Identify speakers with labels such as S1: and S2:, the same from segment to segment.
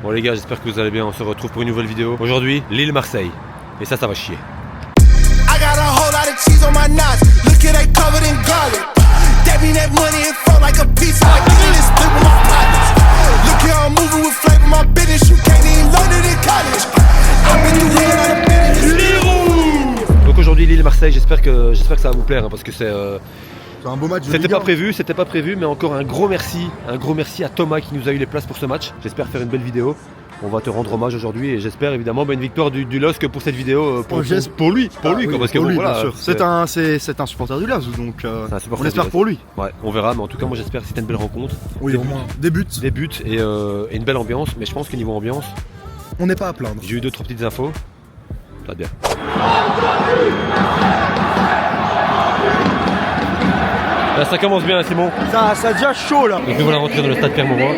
S1: Bon les gars, j'espère que vous allez bien, on se retrouve pour une nouvelle vidéo. Aujourd'hui, Lille-Marseille. Et ça va chier. Donc aujourd'hui, Lille-Marseille, j'espère que ça va vous plaire, hein, parce que c'est
S2: un beau match.
S1: C'était pas prévu, mais encore un gros merci à Thomas qui nous a eu les places pour ce match. J'espère faire une belle vidéo. On va te rendre hommage aujourd'hui et j'espère évidemment une victoire du LOSC pour cette vidéo pour lui,
S2: oui,
S1: parce que
S2: pour lui,
S1: voilà,
S2: bien sûr. C'est un supporter du LOSC, donc on espère pour lui.
S1: Ouais, on verra, mais en tout cas moi j'espère que c'était une belle rencontre.
S2: Oui, au moins des buts
S1: et une belle ambiance, mais je pense que niveau ambiance,
S2: on n'est pas à plaindre.
S1: J'ai eu 2-3 petites infos. Ça va bien. Là, ça commence bien, Simon.
S2: Ça devient chaud là.
S1: Donc nous voilà rentrer dans le stade Pierre-Mauroy.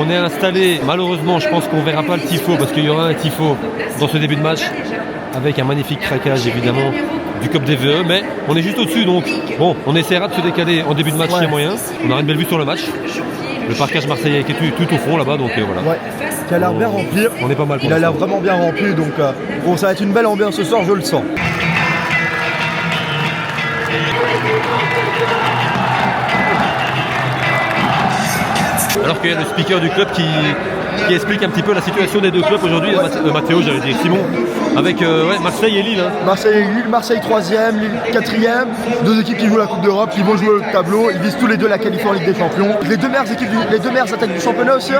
S1: On est installé, malheureusement je pense qu'on verra pas le tifo parce qu'il y aura un tifo dans ce début de match avec un magnifique craquage évidemment du COP DVE, mais on est juste au-dessus, donc bon, on essaiera de se décaler en début de match s'il y a moyen. On aura une belle vue sur le match. Le parquage marseillais qui est tout au fond là-bas, donc voilà.
S2: Ouais, qui a l'air bien rempli.
S1: On est pas mal.
S2: Il a l'air vraiment bien rempli, donc bon, ça va être une belle ambiance ce soir, je le sens.
S1: Alors qu'il y a le speaker du club qui explique un petit peu la situation des deux clubs aujourd'hui, Mathéo, j'allais dire Simon, avec Marseille et Lille. Hein.
S2: Marseille et Lille, Marseille 3ème, Lille 4ème, deux équipes qui jouent la Coupe d'Europe, qui vont jouer au tableau, ils visent tous les deux la qualif en Ligue des Champions. Les deux meilleures attaques du championnat aussi,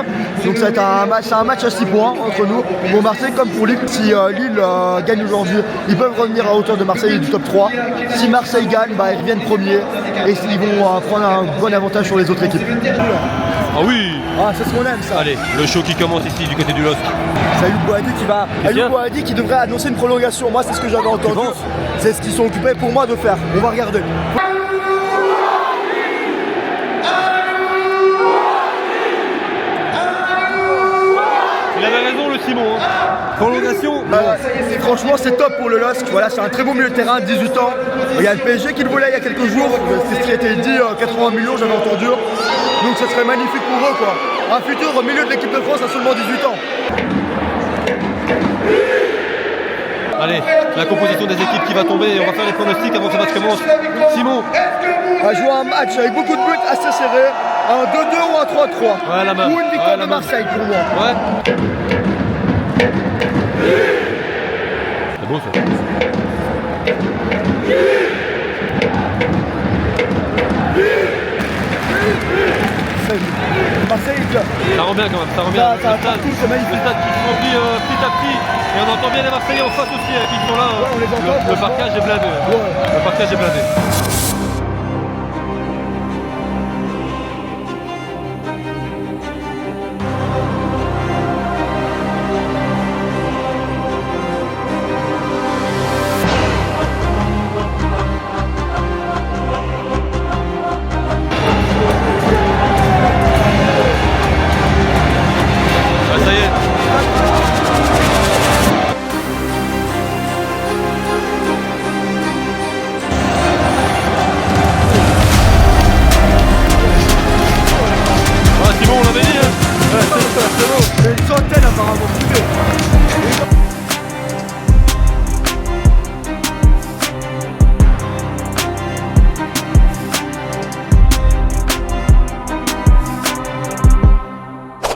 S2: donc ça va être un match à 6 points entre nous. Pour Marseille comme pour Lille, si Lille gagne aujourd'hui, ils peuvent revenir à hauteur de Marseille et du top 3. Si Marseille gagne, ils reviennent premiers et ils vont prendre un bon avantage sur les autres équipes.
S1: Ah oui!
S2: Ah, c'est ce qu'on aime ça.
S1: Allez, le show qui commence ici du côté du LOSC.
S2: C'est Ayoub Boadi qui devrait annoncer une prolongation. Moi, c'est ce que j'avais entendu. C'est ce qu'ils sont occupés pour moi de faire. On va regarder.
S1: Il avait raison le Simon. Hein. Prolongation.
S2: Franchement, c'est top pour le LOSC. Voilà, c'est un très beau milieu de terrain, 18 ans. Il y a le PSG qui le voulait il y a quelques jours. C'est ce qui a été dit, 80 millions, j'avais entendu. Donc ça serait magnifique pour eux, quoi. Un futur au milieu de l'équipe de France à seulement 18 ans.
S1: Allez, la composition des équipes qui va tomber. On va faire les pronostics avant que ce match commence. Simon.
S2: On va jouer un match avec beaucoup de buts assez serrés. Un 2-2 ou un 3-3. Ou une victoire de Marseille pour moi.
S1: Ouais. C'est beau ça.
S2: Marseille,
S1: ça rend bien quand même, ça rend bien.
S2: C'est magnifique.
S1: Le stade qui se remplit petit à petit et on entend bien les Marseillais en face aussi qui sont là.
S2: Ouais, on les entend,
S1: le parquage est blindé.
S2: Ouais.
S1: Le parquage est blindé. Ça y est. Simon, on l'avait dit, hein.
S2: C'est beau. Il y a une centaine apparemment.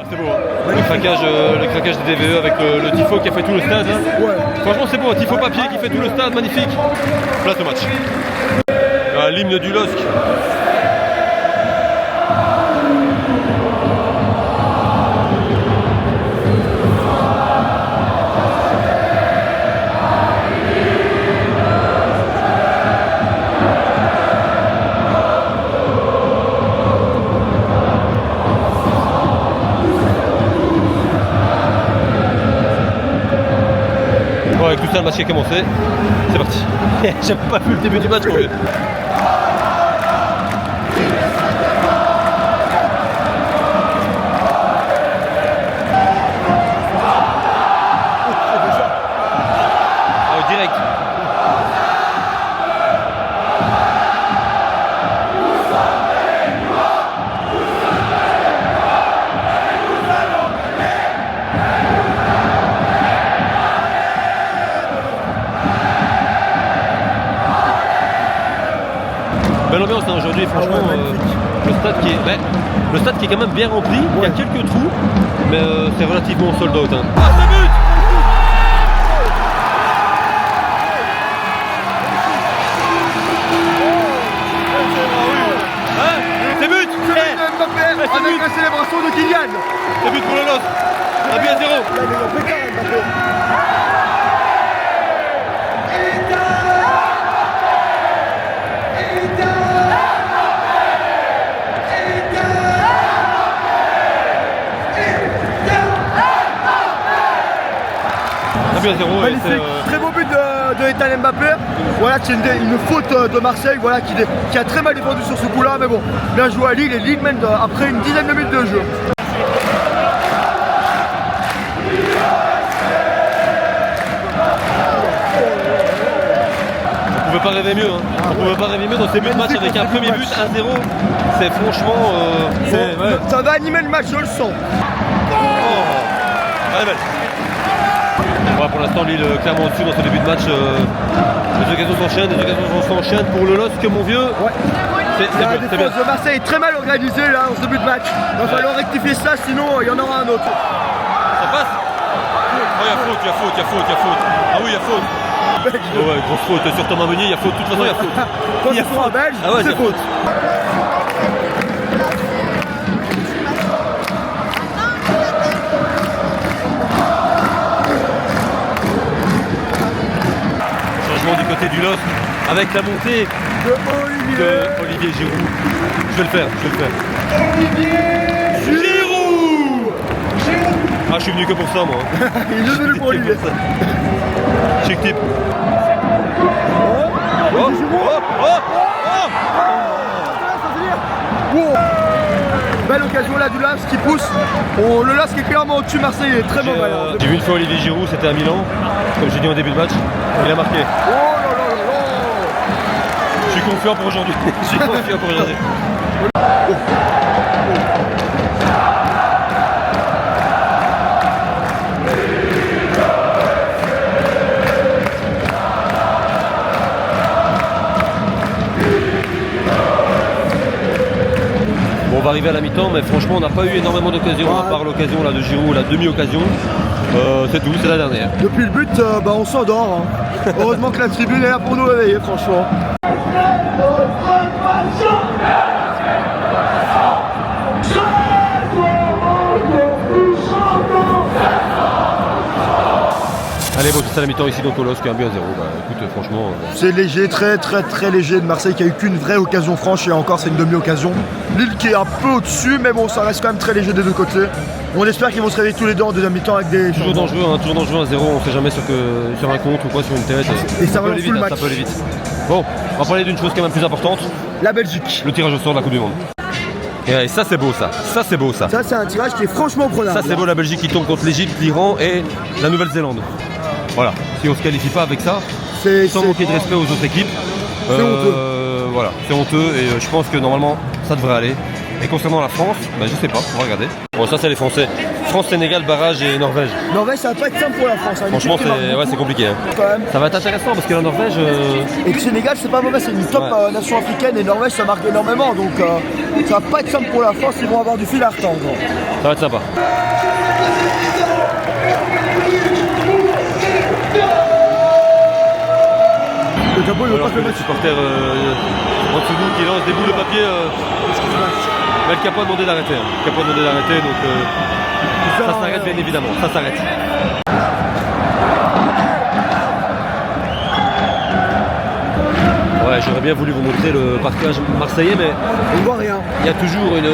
S1: C'est beau, hein. Le craquage des DVE avec le tifo qui a fait tout le stade. Hein.
S2: Ouais.
S1: Franchement c'est beau, un tifo papier qui fait tout le stade, magnifique. Place au match. L'hymne du LOSC. Bon, avec tout ça, le match qui a commencé. C'est parti. J'ai pas vu le début du match, mon vieux. Direct. hein, aujourd'hui, franchement.
S2: Ah ouais, magnifique.
S1: Le stade qui est quand même bien rempli, il y a quelques trous, mais c'est relativement sold out. Hein. Ah, c'est but! C'est but!
S2: Mbappé avec la célébration de Kylian.
S1: C'est but pour le LOSC. 1-0.
S2: Magnifique, très beau but de Ethan Mbappé. Voilà, c'est une faute de Marseille, voilà, qui a très mal défendu sur ce coup-là, mais bon, bien joué à Lille et Lille mène après une dizaine de minutes de jeu.
S1: On pouvait pas rêver mieux, hein. On pouvait pas rêver mieux dans ces buts de match avec un premier but 1-0. C'est franchement.
S2: Ça va animer le match, je le sens.
S1: Ouais, belle. Ouais, pour l'instant, Lille clairement au-dessus dans ce début de match. Les occasions s'enchaînent pour le LOSC, mon vieux.
S2: Ouais. La défense de Marseille est très mal organisée là dans ce début de match. Il va falloir rectifier ça, sinon il y en aura un autre.
S1: Ça passe. Oh, il y a faute. Ah oui, il y a faute. Oh ouais, grosse faute sur Thomas Meunier, il y a faute. De toute façon, il y a faute.
S2: Quand c'est sur un belge, c'est faute.
S1: Du côté du LOSC avec la montée de Olivier Giroud. Je vais le faire.
S2: Olivier Giroud.
S1: Ah, je suis venu que pour ça, moi.
S2: Il est venu pour Olivier.
S1: Chic type.
S2: Belle occasion là du LASK qui pousse. Le LASK est clairement au-dessus, Marseille est très mauvais.
S1: J'ai vu une fois Olivier Giroud, c'était à Milan, comme j'ai dit en début de match. Il a marqué.
S2: Oh là là là.
S1: Je suis confiant pour aujourd'hui. Bon, on va arriver à la mi-temps, mais franchement, on n'a pas eu énormément d'occasions, à part l'occasion là de Giroud, la demi-occasion. C'est tout, c'est la dernière.
S2: Depuis le but, on s'endort. Hein. Heureusement que la tribune est là pour nous réveiller, franchement. Allez, bon, c'est à la mi-temps ici donc au LOSC, 1-0. Bah écoute, franchement. C'est léger, très léger de Marseille qui a eu qu'une vraie occasion franche et encore c'est une demi-occasion. Lille qui est un peu au-dessus, mais bon, ça reste quand même très léger des deux côtés. On espère qu'ils vont se réveiller tous les deux en deuxième mi-temps avec des.
S1: Toujours dangereux, 1-0, on sait jamais sur un contre ou quoi, sur une tête.
S2: Et ça va aller vite,
S1: ça peut aller vite. Bon, on va parler d'une chose quand même plus importante.
S2: La Belgique.
S1: Le tirage au sort de la Coupe du Monde. Et ça c'est beau ça. Ça c'est
S2: un tirage qui est franchement prenable.
S1: Ça c'est beau, la Belgique qui tombe contre l'Égypte, l'Iran et la Nouvelle-Zélande. Voilà, si on se qualifie pas avec ça, sans manquer de respect aux autres équipes,
S2: c'est honteux.
S1: Voilà, c'est honteux et je pense que normalement ça devrait aller. Et concernant la France, je sais pas, on va regarder. Bon, ça c'est les Français. France, Sénégal, barrage et Norvège.
S2: Norvège, ça va pas être simple pour la France. Hein.
S1: Franchement, c'est compliqué. Hein.
S2: Quand même.
S1: Ça va être intéressant parce que la Norvège.
S2: Et le Sénégal, c'est pas mauvais, c'est une top nation africaine et Norvège, ça marque énormément. Donc ça va pas être simple pour la France, ils vont avoir du fil à retendre.
S1: Ça va être sympa.
S2: Le Japon, il veut pas se le
S1: les supporters en dessous de nous qui lancent des boules de papier. Mais le Capo a demandé d'arrêter. Donc ça s'arrête bien évidemment. Ça s'arrête. Ouais, j'aurais bien voulu vous montrer le parquage marseillais, mais
S2: on voit rien.
S1: Il y a toujours une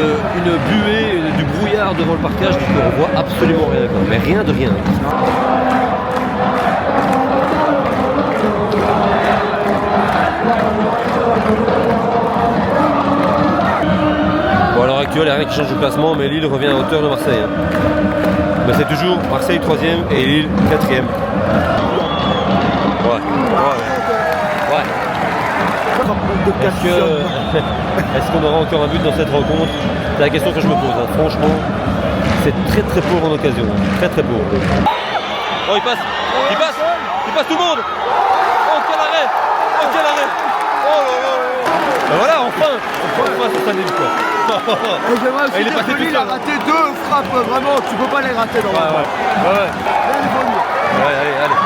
S1: buée, du brouillard devant le parquage, donc on voit absolument rien. Quoi. Mais rien de rien. Bon, à l'heure actuelle, il n'y a rien qui change de classement, mais Lille revient à hauteur de Marseille. Hein. Mais c'est toujours Marseille 3ème et Lille 4ème. Ouais. Est-ce qu'on aura encore un but dans cette rencontre? C'est la question que je me pose. Hein. Franchement, c'est très pauvre en occasion. Très pauvre. Oh, il passe tout le monde. Oh, quel arrêt. Oh là là. Voilà, enfin ça s'anime quoi.
S2: Et j'aimerais aussi
S1: Il est
S2: dire
S1: passé
S2: que lui,
S1: tout
S2: il a
S1: seul.
S2: raté 2 frappes, vraiment, tu peux pas les rater dans le
S1: Ouais.
S2: Là, il faut lui.
S1: Ouais, allez.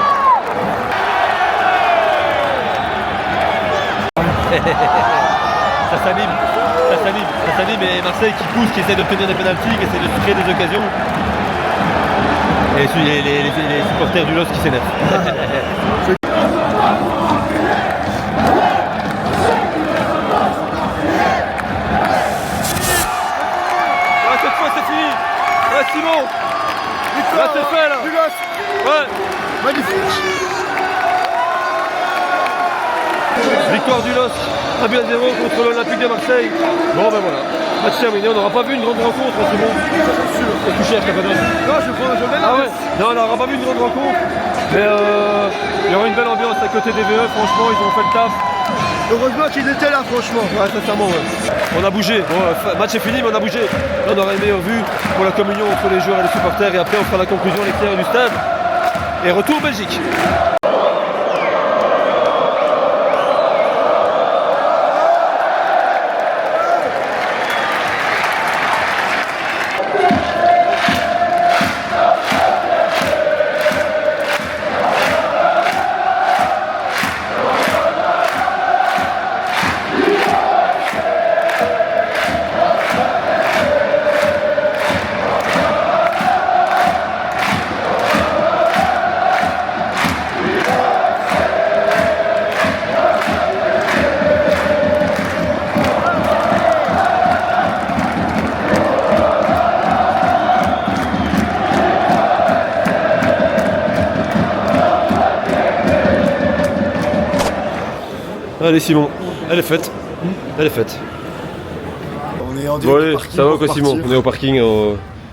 S1: Ça s'anime et Marseille qui pousse, qui essaie d'obtenir des pénaltys, qui essaie de se créer des occasions. Et les supporters du LOS qui s'énervent. Cette fois c'est fini. Ouais, Simon. Là c'est fait là. Ouais.
S2: Magnifique.
S1: Victoire du LOS, 1-0 contre l'Olympique de Marseille. Bon ben voilà, match terminé, on n'aura pas vu une grande rencontre, c'est bon. C'est touché à Cappadoce.
S2: Non, je prends le
S1: Ah ouais. Non, on n'aura pas vu une grande rencontre. Mais il y aura une belle ambiance à côté des VE, franchement ils ont fait le taf.
S2: Heureusement qu'il était là, franchement.
S1: Ouais, sincèrement, ouais. On a bougé. Bon, match est fini, mais on a bougé. Là, on aurait aimé vu pour la communion entre les joueurs et les supporters. Et après, on fera la conclusion à l'extérieur du stade. Et retour Belgique. Allez Simon, elle est faite. Elle est faite.
S2: On est en
S1: Bon allez,
S2: direct du parking
S1: ça va
S2: pour
S1: quoi Simon?
S2: partir.
S1: On est au parking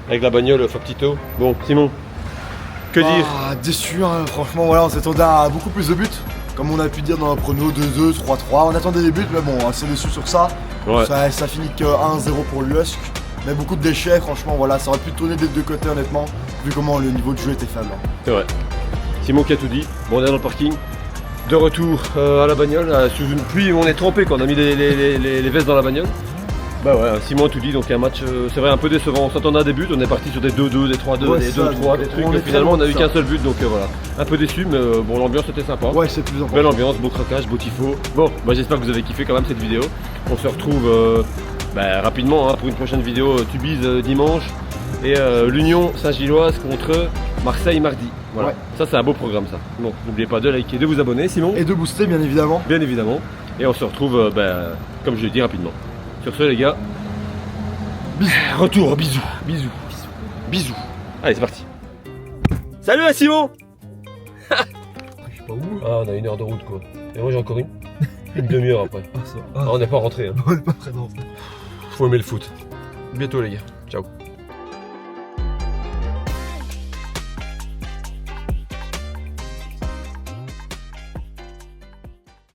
S1: avec la bagnole Factito. Bon Simon, que dire?
S2: Déçu, hein, franchement, voilà, on s'attendait à beaucoup plus de buts. Comme on a pu dire dans la prono, 2-2, 3-3. On attendait des buts, mais bon, assez déçu sur ça.
S1: Ouais.
S2: Ça finit que 1-0 pour l'USC. Mais beaucoup de déchets, franchement, voilà, ça aurait pu tourner des deux côtés, honnêtement, vu comment le niveau de jeu était faible.
S1: C'est vrai. Simon qui a tout dit. Bon on est dans le parking. De retour à la bagnole, sous une pluie, on est trempé quand on a mis les vestes dans la bagnole. Bah ouais, Simon a tout dit, donc un match, c'est vrai, un peu décevant. On s'attendait à des buts, on est parti sur des 2-2, des 3-2,
S2: Ouais,
S1: des
S2: ça,
S1: 2-3, des trucs.
S2: on est
S1: Finalement, on a
S2: très
S1: eu
S2: bon
S1: qu'un
S2: ça.
S1: seul but, donc voilà. Un peu déçu, mais bon, l'ambiance était sympa.
S2: Ouais, c'est plus important.
S1: Belle ambiance, beau craquage, beau tifo. Bon, bah, j'espère que vous avez kiffé quand même cette vidéo. On se retrouve rapidement hein, pour une prochaine vidéo Tubize dimanche. Et l'Union Saint-Gilloise contre Marseille mardi. Voilà.
S2: Ouais.
S1: Ça c'est un beau programme ça. Donc n'oubliez pas de liker, de vous abonner Simon.
S2: Et de booster, bien évidemment.
S1: Bien évidemment. Et on se retrouve, comme je l'ai dit, rapidement. Sur ce les gars, bisous. Retour, bisous. Bisous. Allez c'est parti. Salut à Simon.
S2: Je sais pas où.
S1: Ah on a 1 heure de route quoi. Et moi j'ai encore une demi-heure après.
S2: Ah, ça.
S1: Ah, on n'est pas rentré. Hein.
S2: On est pas présent.
S1: Faut aimer le foot. Bientôt les gars. Ciao.